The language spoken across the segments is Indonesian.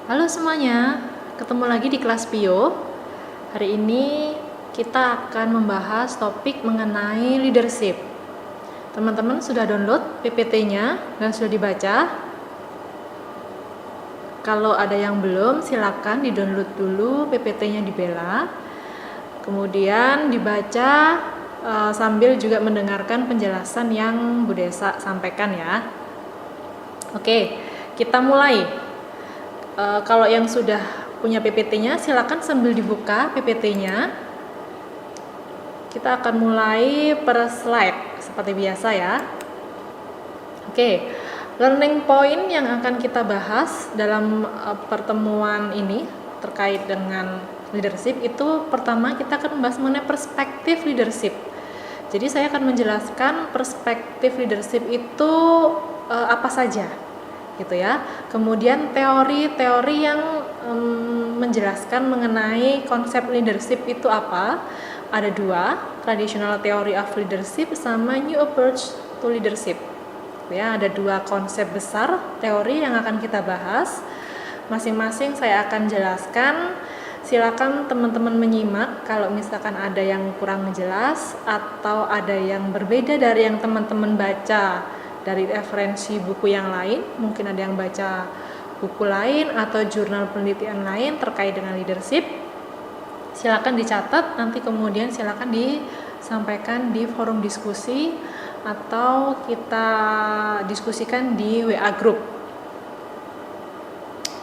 Halo semuanya, ketemu lagi di kelas Pio. Hari ini kita akan membahas topik mengenai leadership. Teman-teman sudah download PPT-nya dan sudah dibaca? Kalau ada yang belum, silakan di-download dulu PPT-nya di Bella. Kemudian dibaca sambil juga mendengarkan penjelasan yang Bu Desa sampaikan ya. Oke, kita mulai. Kalau yang sudah punya PPT-nya, silakan sambil dibuka PPT-nya. Kita akan mulai per slide seperti biasa ya. Oke, learning point yang akan kita bahas dalam pertemuan ini terkait dengan leadership itu pertama kita akan membahas mengenai perspektif leadership. Jadi saya akan menjelaskan perspektif leadership itu apa saja gitu ya. Kemudian teori-teori yang menjelaskan mengenai konsep leadership itu apa. Ada dua, traditional theory of leadership sama new approach to leadership. Ya, ada dua konsep besar teori yang akan kita bahas. Masing-masing saya akan jelaskan. Silakan teman-teman menyimak kalau misalkan ada yang kurang jelas atau ada yang berbeda dari yang teman-teman baca dari referensi buku yang lain, mungkin ada yang baca buku lain atau jurnal penelitian lain terkait dengan leadership, silakan dicatat, nanti kemudian silakan disampaikan di forum diskusi atau kita diskusikan di WA group.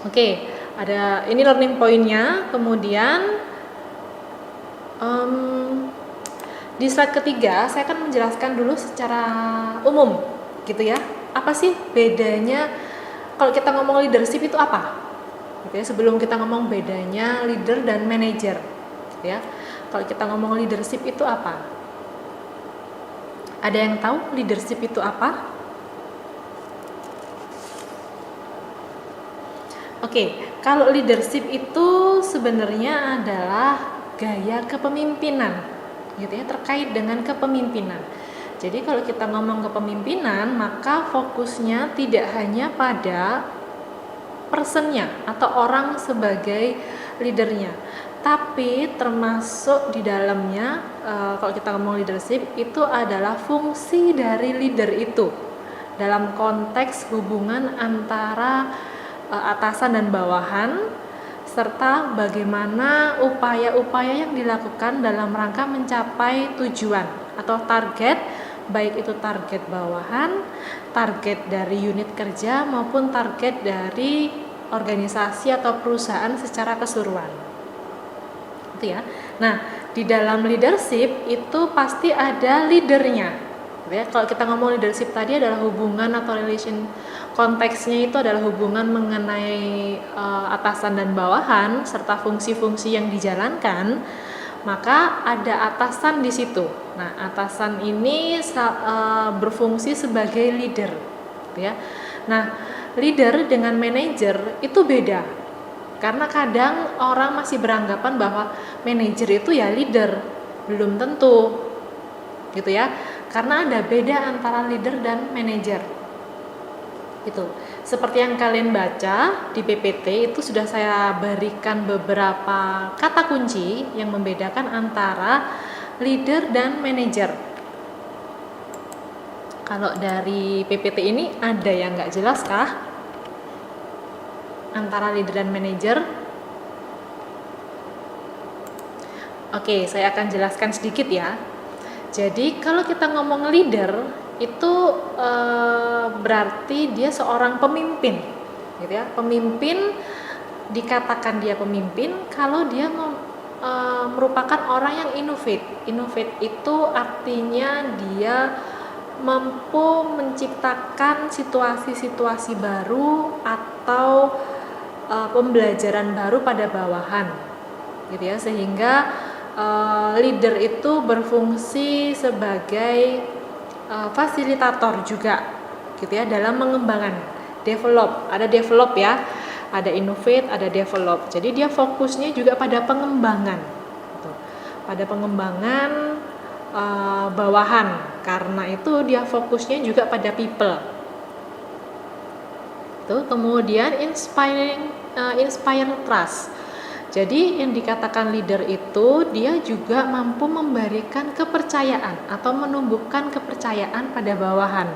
Oke, ada ini learning point-nya. Kemudian di slide ketiga saya akan menjelaskan dulu secara umum gitu ya, apa sih bedanya kalau kita ngomong leadership itu apa gitu ya, sebelum kita ngomong bedanya leader dan manager gitu ya. Kalau kita ngomong leadership itu apa, ada yang tahu leadership itu apa? Oke, kalau leadership itu sebenarnya adalah gaya kepemimpinan gitu ya, terkait dengan kepemimpinan. Jadi kalau kita ngomong kepemimpinan, maka fokusnya tidak hanya pada personnya atau orang sebagai leadernya, tapi termasuk di dalamnya kalau kita ngomong leadership itu adalah fungsi dari leader itu dalam konteks hubungan antara atasan dan bawahan, serta bagaimana upaya-upaya yang dilakukan dalam rangka mencapai tujuan atau target, baik itu target bawahan, target dari unit kerja maupun target dari organisasi atau perusahaan secara keseluruhan. Itu ya. Nah, di dalam leadership itu pasti ada leadernya. Ya, kalau kita ngomong leadership tadi adalah hubungan atau relation, konteksnya itu adalah hubungan mengenai atasan dan bawahan serta fungsi-fungsi yang dijalankan, maka ada atasan di situ. Nah, atasan ini berfungsi sebagai leader, ya. Nah, leader dengan manajer itu beda, karena kadang orang masih beranggapan bahwa manajer itu ya leader, belum tentu, gitu ya. Karena ada beda antara leader dan manajer. Itu seperti yang kalian baca di PPT itu sudah saya berikan beberapa kata kunci yang membedakan antara leader dan manajer. Kalau dari PPT ini ada yang nggak jelas kah antara leader dan manajer? Oke, saya akan jelaskan sedikit ya. Jadi kalau kita ngomong leader itu berarti dia seorang pemimpin, gitu ya. Pemimpin, dikatakan dia pemimpin kalau dia merupakan orang yang innovate. Innovate itu artinya dia mampu menciptakan situasi-situasi baru atau pembelajaran baru pada bawahan, gitu ya, sehingga leader itu berfungsi sebagai fasilitator juga, gitu ya, dalam mengembangkan, ada develop ya, ada innovate, ada develop. Jadi dia fokusnya juga pada pengembangan, gitu. Pada pengembangan bawahan. Karena itu dia fokusnya juga pada people. Tuh, kemudian inspire trust. Jadi yang dikatakan leader itu dia juga mampu memberikan kepercayaan atau menumbuhkan kepercayaan pada bawahan.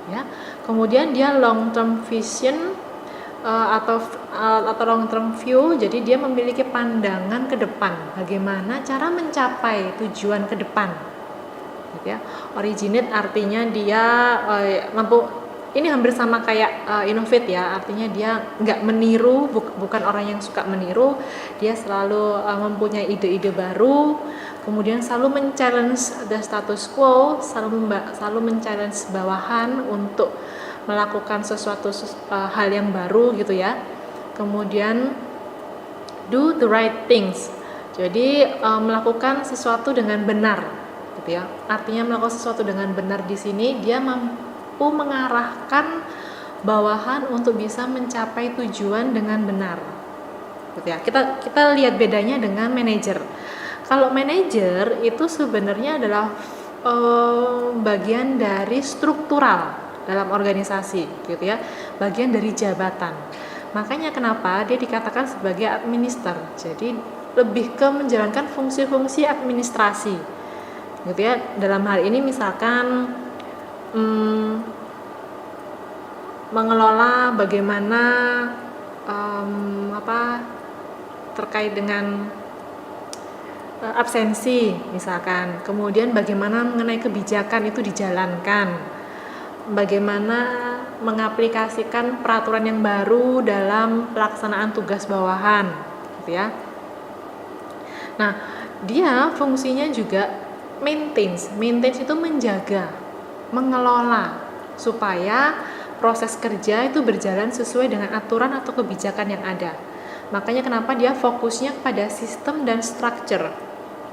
Ya. Kemudian dia long term vision atau long term view. Jadi dia memiliki pandangan ke depan, bagaimana cara mencapai tujuan ke depan. Gitu ya. Originate artinya dia mampu, ini hampir sama kayak innovate ya, artinya dia nggak meniru, bukan orang yang suka meniru, dia selalu mempunyai ide-ide baru, kemudian selalu men-challenge the status quo, selalu men-challenge bawahan untuk melakukan sesuatu hal yang baru gitu ya. Kemudian do the right things, jadi melakukan sesuatu dengan benar gitu ya. Artinya melakukan sesuatu dengan benar di sini dia mampu mengarahkan bawahan untuk bisa mencapai tujuan dengan benar. Gitu ya. Kita lihat bedanya dengan manajer. Kalau manajer itu sebenarnya adalah bagian dari struktural dalam organisasi, gitu ya. Bagian dari jabatan. Makanya kenapa dia dikatakan sebagai administrator. Jadi lebih ke menjalankan fungsi-fungsi administrasi. Gitu ya. Dalam hal ini misalkan mengelola bagaimana terkait dengan absensi misalkan, kemudian bagaimana mengenai kebijakan itu dijalankan, bagaimana mengaplikasikan peraturan yang baru dalam pelaksanaan tugas bawahan gitu ya. Nah, dia fungsinya juga maintenance itu menjaga, mengelola supaya proses kerja itu berjalan sesuai dengan aturan atau kebijakan yang ada. Makanya kenapa dia fokusnya pada sistem dan structure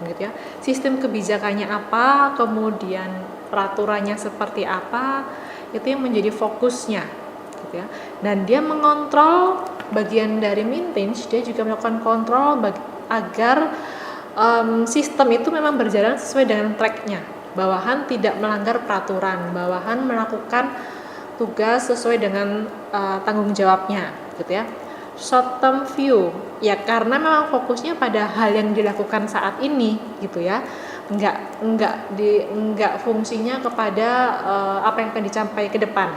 gitu ya. Sistem kebijakannya apa, kemudian peraturannya seperti apa, itu yang menjadi fokusnya gitu ya. Dan dia mengontrol bagian dari maintenance, dia juga melakukan kontrol agar sistem itu memang berjalan sesuai dengan tracknya. Bawahan tidak melanggar peraturan, bawahan melakukan tugas sesuai dengan tanggung jawabnya, gitu ya. Short term view, ya karena memang fokusnya pada hal yang dilakukan saat ini, gitu ya. Enggak fungsinya kepada apa yang akan dicapai ke depan,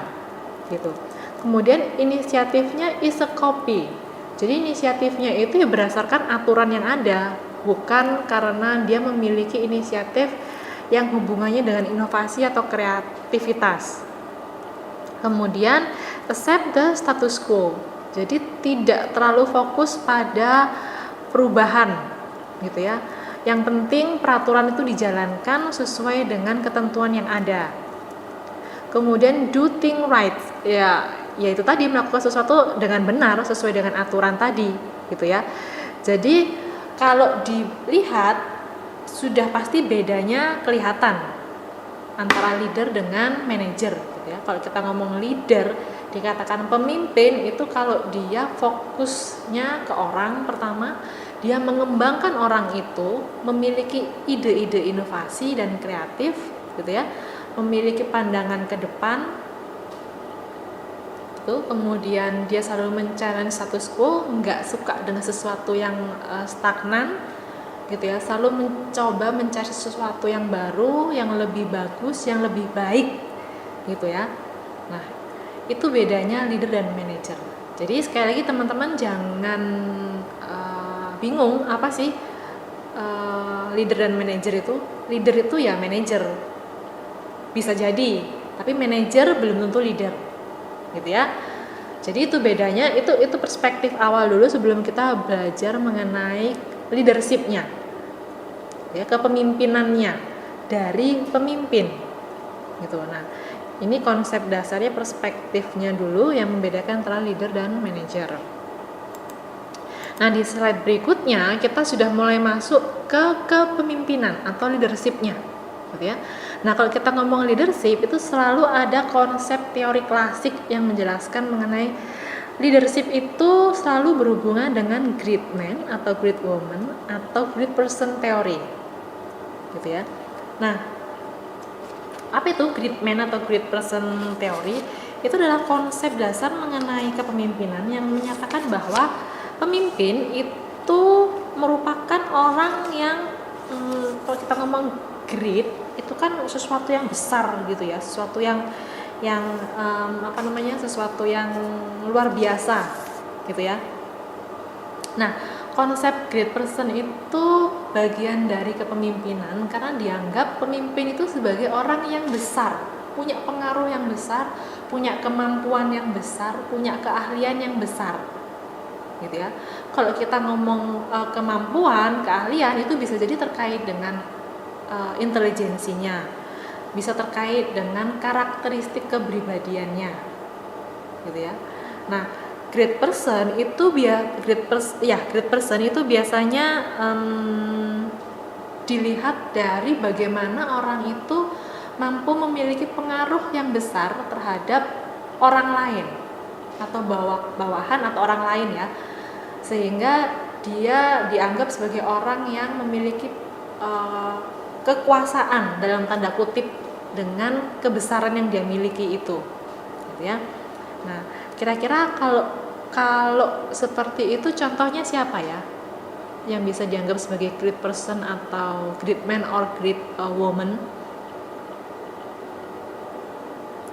gitu. Kemudian inisiatifnya is a copy. Jadi inisiatifnya itu ya berdasarkan aturan yang ada, bukan karena dia memiliki inisiatif yang hubungannya dengan inovasi atau kreativitas. Kemudian accept the status quo. Jadi tidak terlalu fokus pada perubahan gitu ya. Yang penting peraturan itu dijalankan sesuai dengan ketentuan yang ada. Kemudian do things right. Yaitu tadi melakukan sesuatu dengan benar sesuai dengan aturan tadi gitu ya. Jadi kalau dilihat sudah pasti bedanya kelihatan antara leader dengan manajer gitu ya. Kalau kita ngomong leader dikatakan pemimpin itu kalau dia fokusnya ke orang, pertama dia mengembangkan orang itu, memiliki ide-ide inovasi dan kreatif gitu ya, memiliki pandangan ke depan gitu. Kemudian dia selalu men-challenge status quo, nggak suka dengan sesuatu yang stagnan gitu ya, selalu mencoba mencari sesuatu yang baru, yang lebih bagus, yang lebih baik gitu ya. Nah, itu bedanya leader dan manajer. Jadi sekali lagi teman-teman jangan bingung apa sih leader dan manajer itu. Leader itu ya manajer bisa jadi, tapi manajer belum tentu leader gitu ya. Jadi itu bedanya, itu perspektif awal dulu sebelum kita belajar mengenai leadership-nya ya, kepemimpinannya dari pemimpin gitu. Nah, ini konsep dasarnya, perspektifnya dulu yang membedakan antara leader dan manajer. Nah, di slide berikutnya kita sudah mulai masuk ke kepemimpinan atau leadership-nya gitu ya. Nah, kalau kita ngomong leadership itu selalu ada konsep teori klasik yang menjelaskan mengenai leadership itu selalu berhubungan dengan great man atau great woman atau great person teori gitu ya. Nah, apa itu great man atau great person teori? itu adalah konsep dasar mengenai kepemimpinan yang menyatakan bahwa pemimpin itu merupakan orang yang kalau kita ngomong great itu kan sesuatu yang besar gitu ya, sesuatu yang sesuatu yang luar biasa gitu ya. Nah, konsep great person itu bagian dari kepemimpinan karena dianggap pemimpin itu sebagai orang yang besar, punya pengaruh yang besar, punya kemampuan yang besar, punya keahlian yang besar gitu ya. Kalau kita ngomong kemampuan, keahlian itu bisa jadi terkait dengan intelijensinya, bisa terkait dengan karakteristik kepribadiannya gitu ya. Nah, great person itu biasanya dilihat dari bagaimana orang itu mampu memiliki pengaruh yang besar terhadap orang lain atau bawahan atau orang lain ya, sehingga dia dianggap sebagai orang yang memiliki kekuasaan dalam tanda kutip dengan kebesaran yang dia miliki itu gitu ya. Nah, kira-kira kalau seperti itu contohnya siapa ya yang bisa dianggap sebagai great person atau great man or great woman?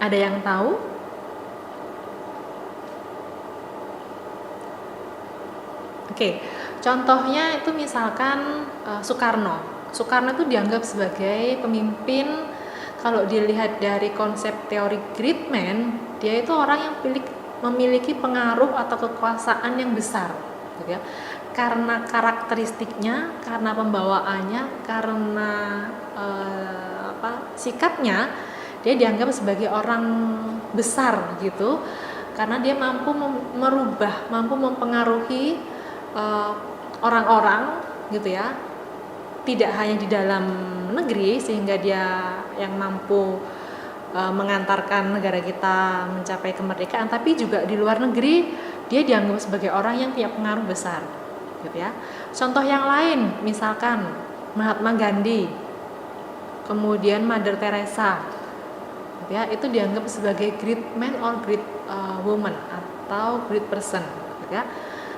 Ada yang tahu? Oke, contohnya itu misalkan Soekarno. Soekarno itu dianggap sebagai pemimpin. Kalau dilihat dari konsep teori great man, dia itu orang yang memiliki pengaruh atau kekuasaan yang besar, gitu ya. Karena karakteristiknya, karena pembawaannya, karena sikapnya, dia dianggap sebagai orang besar gitu. Karena dia mampu merubah, mampu mempengaruhi orang-orang gitu ya, tidak hanya di dalam negeri sehingga dia yang mampu mengantarkan negara kita mencapai kemerdekaan, tapi juga di luar negeri dia dianggap sebagai orang yang punya pengaruh besar gitu ya. Contoh yang lain misalkan Mahatma Gandhi, kemudian Mother Teresa gitu ya, itu dianggap sebagai great man or great woman atau great person gitu ya.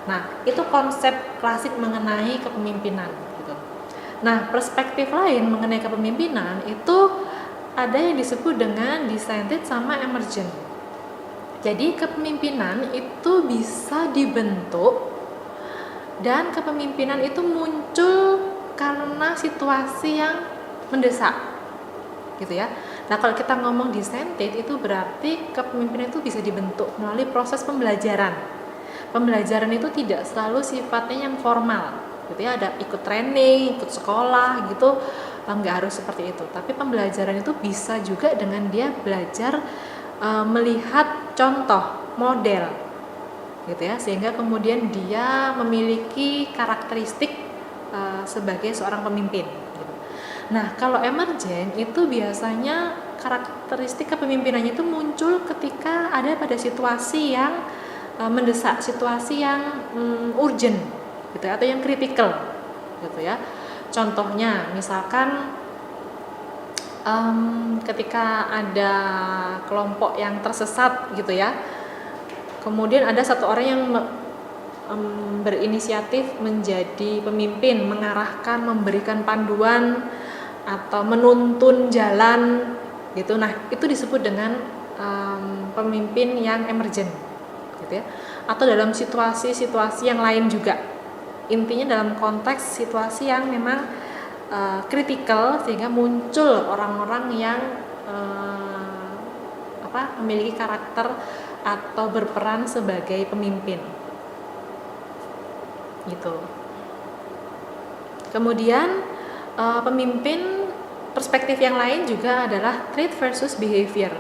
Nah, itu konsep klasik mengenai kepemimpinan gitu. Nah, perspektif lain mengenai kepemimpinan itu ada yang disebut dengan descended sama emergent. Jadi kepemimpinan itu bisa dibentuk dan kepemimpinan itu muncul karena situasi yang mendesak gitu ya. Nah, kalau kita ngomong descended itu berarti kepemimpinan itu bisa dibentuk melalui proses pembelajaran. Pembelajaran itu tidak selalu sifatnya yang formal gitu ya, ada ikut training, ikut sekolah gitu, nggak harus seperti itu. Tapi pembelajaran itu bisa juga dengan dia belajar melihat contoh, model gitu ya, sehingga kemudian dia memiliki karakteristik sebagai seorang pemimpin gitu. Nah, kalau emergent itu biasanya karakteristik kepemimpinannya itu muncul ketika ada pada situasi yang mendesak, situasi yang urgent gitu atau yang kritikal gitu ya. Contohnya misalkan ketika ada kelompok yang tersesat gitu ya, kemudian ada satu orang yang berinisiatif menjadi pemimpin, mengarahkan, memberikan panduan atau menuntun jalan gitu. Nah, itu disebut dengan pemimpin yang emergent gitu ya. Atau dalam situasi-situasi yang lain juga, intinya dalam konteks situasi yang memang kritikal sehingga muncul orang-orang yang memiliki karakter atau berperan sebagai pemimpin gitu. Kemudian pemimpin, perspektif yang lain juga adalah trait versus behavior.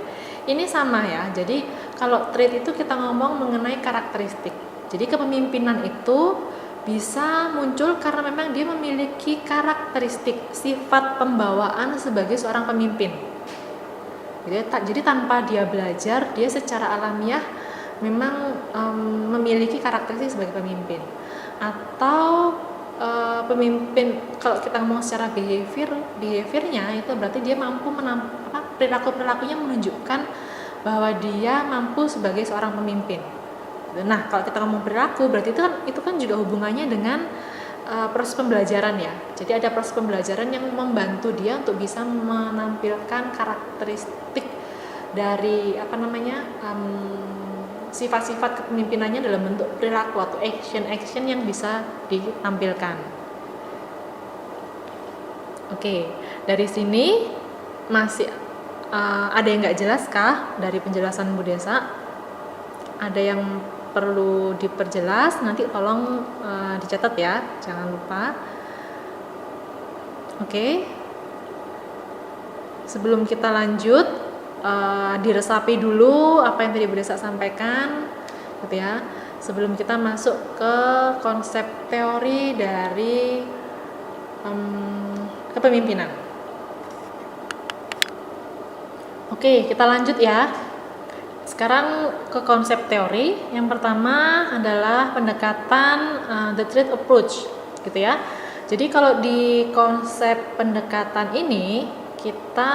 Ini sama ya. Jadi kalau trait itu kita ngomong mengenai karakteristik. Jadi kepemimpinan itu bisa muncul karena memang dia memiliki karakteristik sifat pembawaan sebagai seorang pemimpin. Jadi tanpa dia belajar, dia secara alamiah memang memiliki karakteristik sebagai pemimpin. Atau pemimpin, kalau kita ngomong secara behaviornya itu berarti dia mampu perilaku-perilakunya menunjukkan bahwa dia mampu sebagai seorang pemimpin. Nah, kalau kita ngomong perilaku, berarti itu kan juga hubungannya dengan proses pembelajaran ya. Jadi ada proses pembelajaran yang membantu dia untuk bisa menampilkan karakteristik dari sifat-sifat kepemimpinannya dalam bentuk perilaku atau action yang bisa ditampilkan. Oke, dari sini masih ada yang nggak jelas kah dari penjelasan Bu Desa? Ada yang perlu diperjelas, nanti tolong dicatat ya, jangan lupa. Oke. Sebelum kita lanjut, diresapi dulu apa yang tadi Bu Desa sampaikan, gitu ya. Sebelum kita masuk ke konsep teori dari kepemimpinan. Oke, kita lanjut ya. Sekarang ke konsep teori. Yang pertama adalah pendekatan the trait approach, gitu ya. Jadi kalau di konsep pendekatan ini kita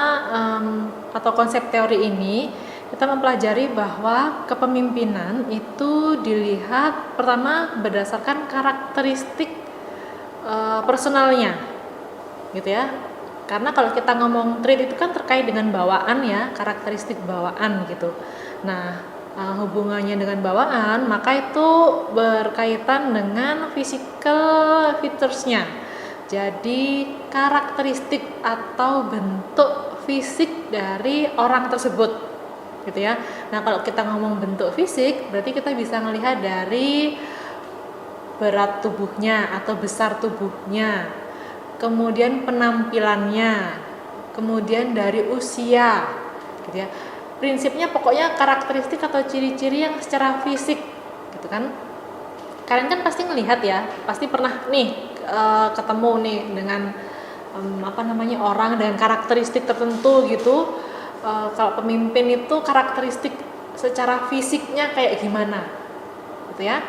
atau konsep teori ini kita mempelajari bahwa kepemimpinan itu dilihat pertama berdasarkan karakteristik personalnya, gitu ya. Karena kalau kita ngomong trait itu kan terkait dengan bawaan ya, karakteristik bawaan gitu. Nah, hubungannya dengan bawaan, maka itu berkaitan dengan physical features-nya. Jadi karakteristik atau bentuk fisik dari orang tersebut, gitu ya. Nah, kalau kita ngomong bentuk fisik, berarti kita bisa melihat dari berat tubuhnya atau besar tubuhnya, kemudian penampilannya, kemudian dari usia, gitu ya. Prinsipnya pokoknya karakteristik atau ciri-ciri yang secara fisik, gitu kan. Kalian kan pasti ngelihat ya, pasti pernah nih ketemu nih dengan orang dengan karakteristik tertentu gitu. Kalau pemimpin itu karakteristik secara fisiknya kayak gimana, gitu ya.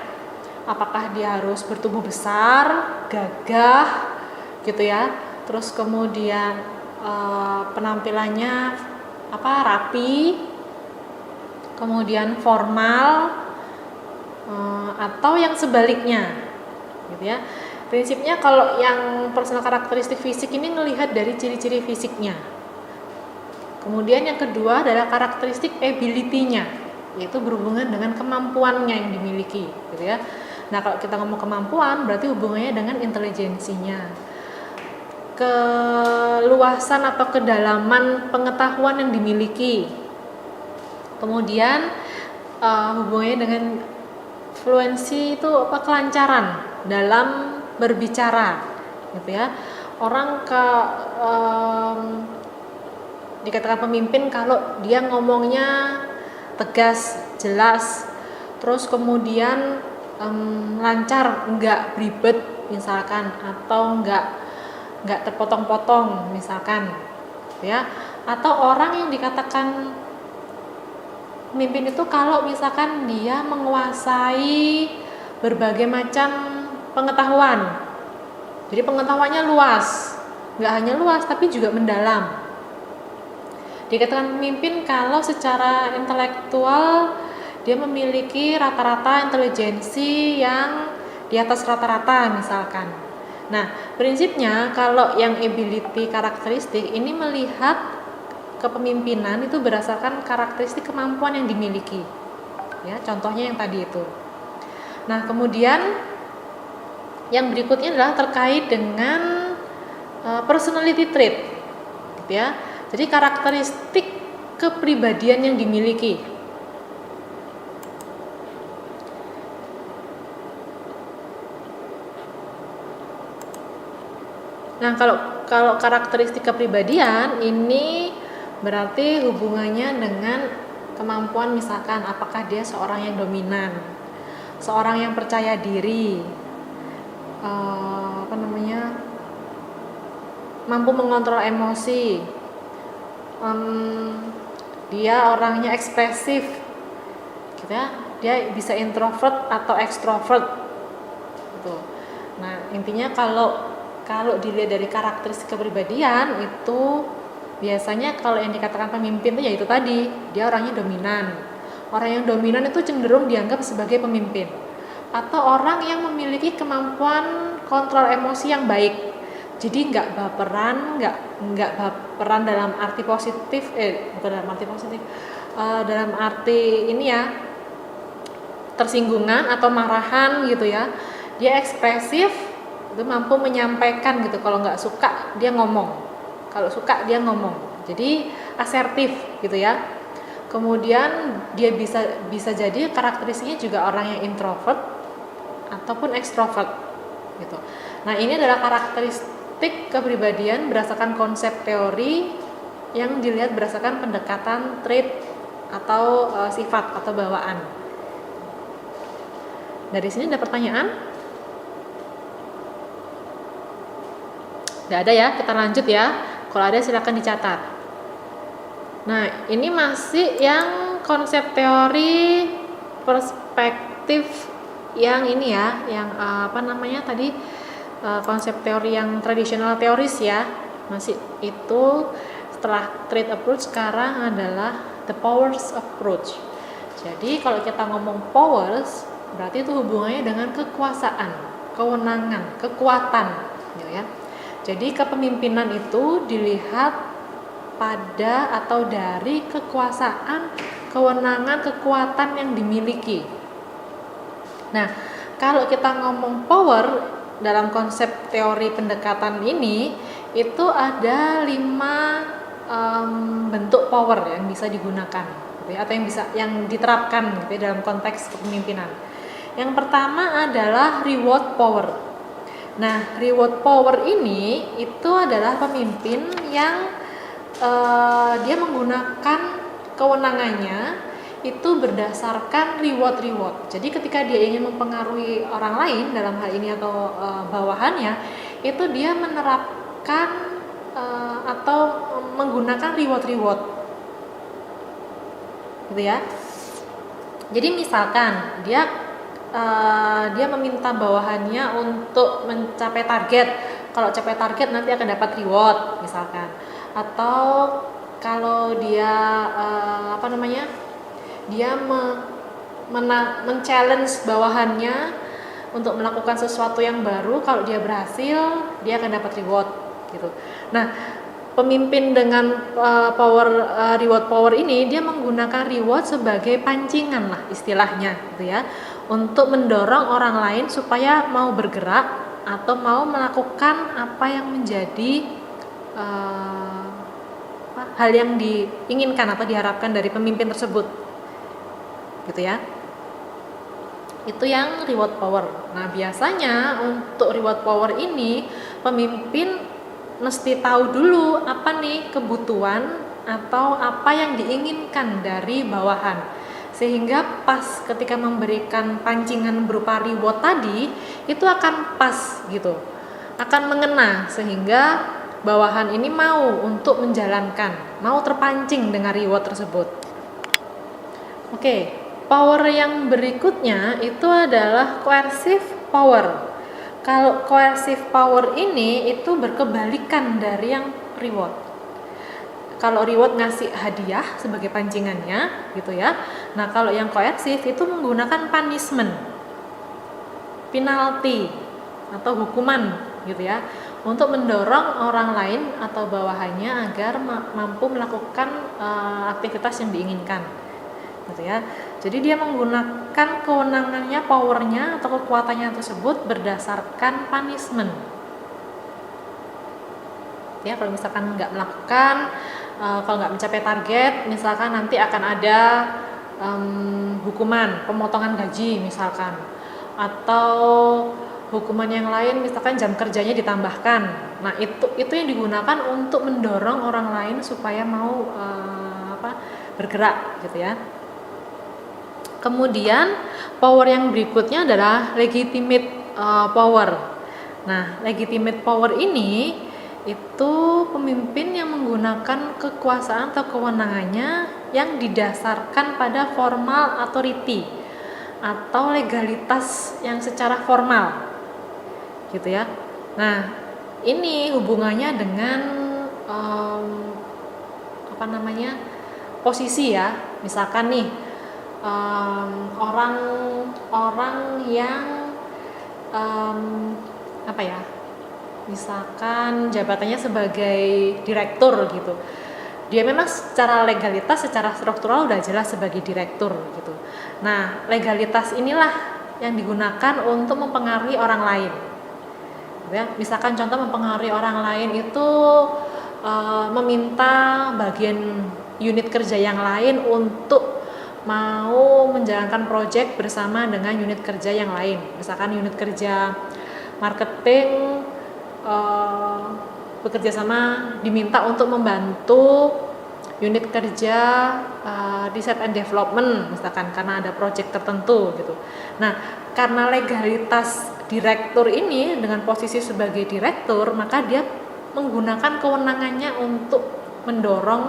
Apakah dia harus bertubuh besar, gagah, gitu ya. Terus kemudian penampilannya rapi, kemudian formal, atau yang sebaliknya, gitu ya. Prinsipnya kalau yang personal karakteristik fisik ini melihat dari ciri-ciri fisiknya. Kemudian yang kedua adalah karakteristik ability-nya, yaitu berhubungan dengan kemampuannya yang dimiliki, gitu ya. Nah, kalau kita ngomong kemampuan berarti hubungannya dengan intelijensinya, keluasan atau kedalaman pengetahuan yang dimiliki, kemudian hubungannya dengan fluensi itu kelancaran dalam berbicara, gitu ya. Orang dikatakan pemimpin kalau dia ngomongnya tegas, jelas, terus kemudian lancar, enggak beribet misalkan, atau enggak terpotong-potong misalkan, ya. Atau orang yang dikatakan pemimpin itu kalau misalkan dia menguasai berbagai macam pengetahuan, jadi pengetahuannya luas, nggak hanya luas tapi juga mendalam. Dikatakan pemimpin kalau secara intelektual dia memiliki rata-rata intelijensi yang di atas rata-rata misalkan. Nah, prinsipnya kalau yang ability karakteristik ini melihat kepemimpinan itu berdasarkan karakteristik kemampuan yang dimiliki. Ya, contohnya yang tadi itu. Nah, kemudian yang berikutnya adalah terkait dengan personality trait, gitu ya. Jadi karakteristik kepribadian yang dimiliki. Nah, kalau karakteristik kepribadian ini berarti hubungannya dengan kemampuan, misalkan apakah dia seorang yang dominan, seorang yang percaya diri, mampu mengontrol emosi, dia orangnya ekspresif, gitu ya. Dia bisa introvert atau extrovert, gitu. Nah, intinya kalau dilihat dari karakteristik kepribadian itu Biasanya kalau yang dikatakan pemimpin itu ya itu tadi, dia orangnya dominan. Orang yang dominan itu cenderung dianggap sebagai pemimpin. Atau orang yang memiliki kemampuan kontrol emosi yang baik. Jadi nggak baperan, nggak baperan dalam arti positif, bukan dalam arti positif, dalam arti ini ya, tersinggungan atau marahan gitu ya. Dia ekspresif, itu mampu menyampaikan gitu. Kalau nggak suka dia ngomong, kalau suka dia ngomong. Jadi asertif gitu ya. Kemudian dia bisa jadi karakteristiknya juga orang yang introvert ataupun ekstrovert gitu. Nah, ini adalah karakteristik kepribadian berdasarkan konsep teori yang dilihat berdasarkan pendekatan trait atau sifat atau bawaan. Dari sini ada pertanyaan? Nggak ada ya, kita lanjut ya. Kalau ada silakan dicatat. Nah, ini masih yang konsep teori perspektif yang ini ya, yang apa namanya tadi, konsep teori yang tradisional teoris ya. Masih itu setelah trait approach sekarang adalah the powers approach. Jadi kalau kita ngomong powers berarti itu hubungannya dengan kekuasaan, kewenangan, kekuatan gitu ya. Jadi kepemimpinan itu dilihat pada atau dari kekuasaan, kewenangan, kekuatan yang dimiliki. Nah, kalau kita ngomong power dalam konsep teori pendekatan ini, itu ada 5 bentuk power yang bisa digunakan gitu ya, atau yang diterapkan gitu ya, dalam konteks kepemimpinan. Yang pertama adalah reward power. Nah, reward power ini itu adalah pemimpin yang dia menggunakan kewenangannya itu berdasarkan reward. Jadi ketika dia ingin mempengaruhi orang lain dalam hal ini atau bawahannya, itu dia menerapkan atau menggunakan reward gitu ya. Jadi misalkan dia meminta bawahannya untuk mencapai target. Kalau capai target nanti akan dapat reward misalkan. Atau kalau dia dia men-challenge bawahannya untuk melakukan sesuatu yang baru. Kalau dia berhasil, dia akan dapat reward gitu. Nah, pemimpin dengan reward power ini dia menggunakan reward sebagai pancingan lah istilahnya gitu ya, untuk mendorong orang lain supaya mau bergerak atau mau melakukan apa yang menjadi hal yang diinginkan atau diharapkan dari pemimpin tersebut gitu ya. Itu yang reward power. Nah, biasanya untuk reward power ini pemimpin mesti tahu dulu apa nih kebutuhan atau apa yang diinginkan dari bawahan, sehingga pas ketika memberikan pancingan berupa reward tadi itu akan pas gitu, akan mengena, sehingga bawahan ini mau untuk menjalankan, mau terpancing dengan reward tersebut. Oke, power yang berikutnya itu adalah coercive power. Kalau coercive power ini itu berkebalikan dari yang reward. Kalau reward ngasih hadiah sebagai pancingannya gitu ya. Nah, kalau yang coercive itu menggunakan punishment, penalti atau hukuman gitu ya, untuk mendorong orang lain atau bawahannya agar mampu melakukan aktivitas yang diinginkan gitu ya. Jadi dia menggunakan kewenangannya, powernya atau kekuatannya tersebut berdasarkan punishment. Ya, kalau misalkan nggak melakukan, kalau nggak mencapai target, misalkan nanti akan ada hukuman, pemotongan gaji misalkan, atau hukuman yang lain, misalkan jam kerjanya ditambahkan. Nah, itu yang digunakan untuk mendorong orang lain supaya mau bergerak gitu ya. Kemudian power yang berikutnya adalah legitimate power. Nah, legitimate power ini itu pemimpin yang menggunakan kekuasaan atau kewenangannya yang didasarkan pada formal authority atau legalitas yang secara formal gitu ya. Nah, ini hubungannya dengan posisi ya. Misalkan nih orang yang misalkan jabatannya sebagai direktur gitu, dia memang secara legalitas, secara struktural udah jelas sebagai direktur gitu. Nah, legalitas inilah yang digunakan untuk mempengaruhi orang lain. Ya, misalkan contoh mempengaruhi orang lain itu meminta bagian unit kerja yang lain untuk mau menjalankan proyek bersama dengan unit kerja yang lain. Misalkan unit kerja marketing bekerja sama diminta untuk membantu unit kerja research and development misalkan karena ada proyek tertentu gitu. Nah, karena legalitas direktur ini dengan posisi sebagai direktur, maka dia menggunakan kewenangannya untuk mendorong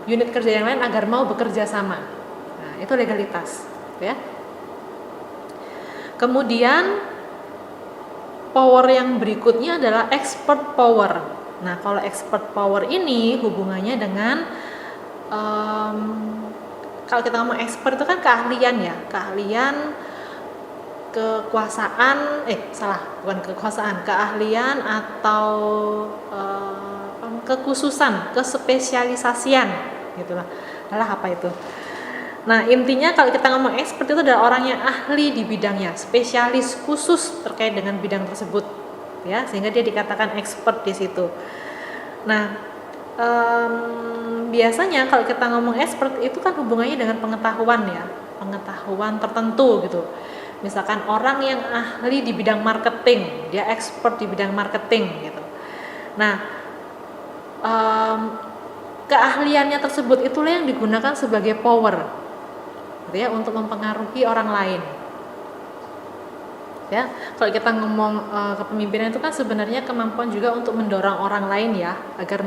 unit kerja yang lain agar mau bekerja sama. Nah, itu legalitas, ya. Kemudian power yang berikutnya adalah expert power. Nah, kalau expert power ini hubungannya dengan kalau kita ngomong expert itu kan keahlian ya, keahlian atau kekhususan, kespesialisasian gitulah. Apa itu? Nah, intinya kalau kita ngomong expert itu adalah orang yang ahli di bidangnya, spesialis khusus terkait dengan bidang tersebut, ya, sehingga dia dikatakan expert di situ. Nah, biasanya kalau kita ngomong expert itu kan hubungannya dengan pengetahuan ya, pengetahuan tertentu gitu. Misalkan orang yang ahli di bidang marketing, dia expert di bidang marketing gitu. Nah, keahliannya tersebut itulah yang digunakan sebagai power ya, untuk mempengaruhi orang lain. Ya, kalau kita ngomong kepemimpinan itu kan sebenarnya kemampuan juga untuk mendorong orang lain ya, agar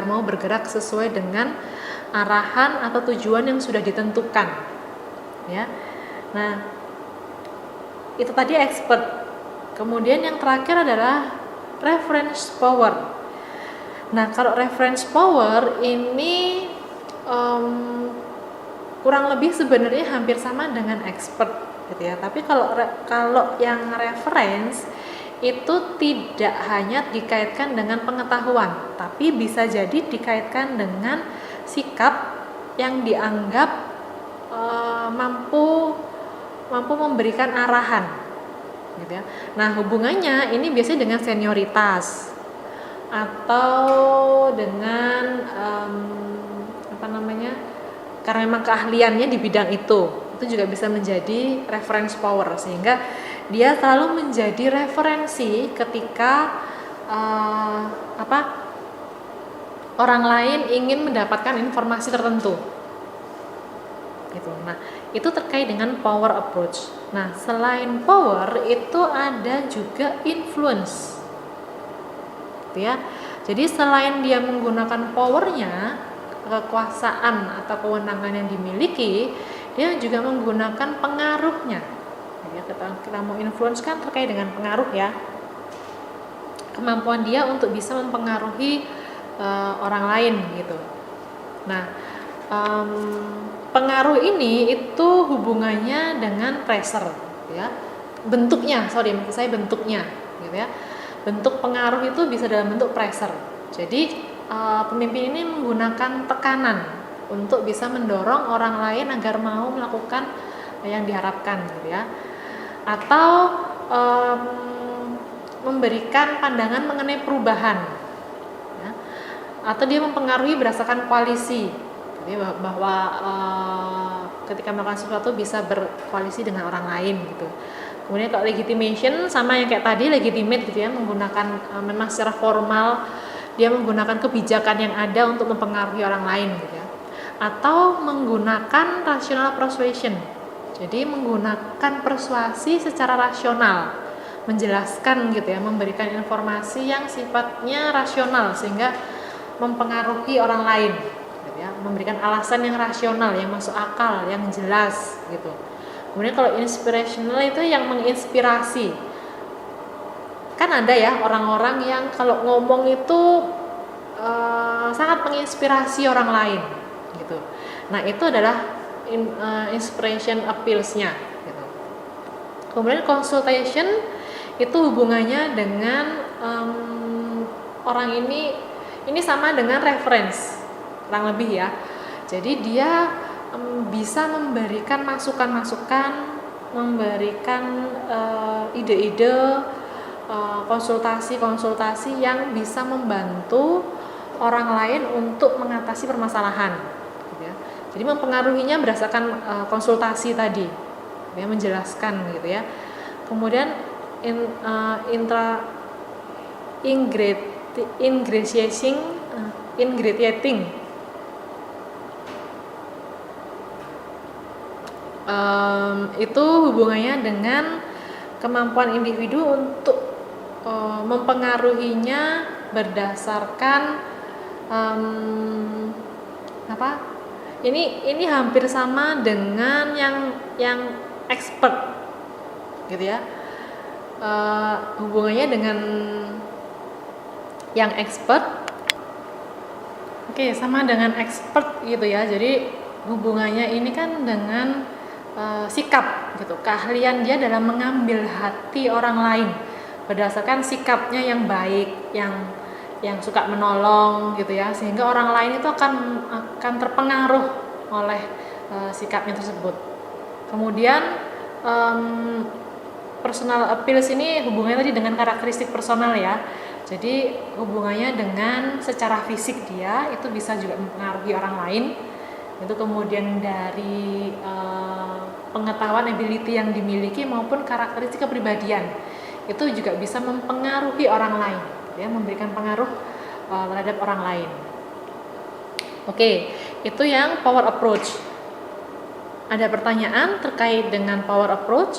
mau bergerak sesuai dengan arahan atau tujuan yang sudah ditentukan. Ya. Nah, itu tadi expert. Kemudian yang terakhir adalah reference power. Nah, kalau reference power ini kurang lebih sebenarnya hampir sama dengan expert gitu ya. Tapi kalau yang reference itu tidak hanya dikaitkan dengan pengetahuan, tapi bisa jadi dikaitkan dengan sikap yang dianggap mampu memberikan arahan gitu ya. Nah, hubungannya ini biasanya dengan senioritas atau dengan karena memang keahliannya di bidang itu juga bisa menjadi reference power, sehingga dia selalu menjadi referensi ketika orang lain ingin mendapatkan informasi tertentu gitu. Nah, itu terkait dengan power approach. Nah, selain power itu ada juga influence gitu ya. Jadi selain dia menggunakan powernya, kekuasaan atau kewenangan yang dimiliki, dia juga menggunakan pengaruhnya. Ya, kita mau influence kan terkait dengan pengaruh ya, kemampuan dia untuk bisa mempengaruhi orang lain gitu. Nah, pengaruh ini itu hubungannya dengan pressure ya, bentuknya gitu ya. Bentuk pengaruh itu bisa dalam bentuk pressure. Jadi pemimpin ini menggunakan tekanan untuk bisa mendorong orang lain agar mau melakukan yang diharapkan gitu ya, atau memberikan pandangan mengenai perubahan ya, atau dia mempengaruhi berdasarkan koalisi. Jadi bahwa ketika melakukan sesuatu bisa berkoalisi dengan orang lain gitu. Kemudian kalau legitimation sama yang kayak tadi, legitimate gitu ya, menggunakan memang secara formal dia menggunakan kebijakan yang ada untuk mempengaruhi orang lain gitu ya. Atau menggunakan rational persuasion. Jadi menggunakan persuasi secara rasional, menjelaskan gitu ya, memberikan informasi yang sifatnya rasional sehingga mempengaruhi orang lain gitu ya, memberikan alasan yang rasional, yang masuk akal, yang jelas gitu. Kemudian kalau inspirational itu yang menginspirasi. Kan ada ya orang-orang yang kalau ngomong itu sangat menginspirasi orang lain gitu. Nah, itu adalah inspiration appeals-nya gitu. Kemudian consultation itu hubungannya dengan orang ini sama dengan reference kurang lebih ya. Jadi dia bisa memberikan masukan-masukan, memberikan ide-ide, konsultasi-konsultasi yang bisa membantu orang lain untuk mengatasi permasalahan gitu ya. Jadi mempengaruhinya berdasarkan konsultasi tadi ya, menjelaskan gitu ya. Kemudian ingratiating itu hubungannya dengan kemampuan individu untuk mempengaruhinya berdasarkan ini hampir sama dengan yang expert gitu ya. Hubungannya dengan yang expert, sama dengan expert gitu ya. Jadi hubungannya ini kan dengan sikap gitu, keahlian dia dalam mengambil hati orang lain berdasarkan sikapnya yang baik, yang suka menolong gitu ya, sehingga orang lain itu akan terpengaruh oleh sikapnya tersebut. Kemudian personal appeals ini hubungannya tadi dengan karakteristik personal ya. Jadi hubungannya dengan secara fisik dia itu bisa juga mempengaruhi orang lain. Itu kemudian dari pengetahuan ability yang dimiliki maupun karakteristik kepribadian itu juga bisa mempengaruhi orang lain ya, memberikan pengaruh terhadap orang lain. Itu yang power approach. Ada pertanyaan terkait dengan power approach?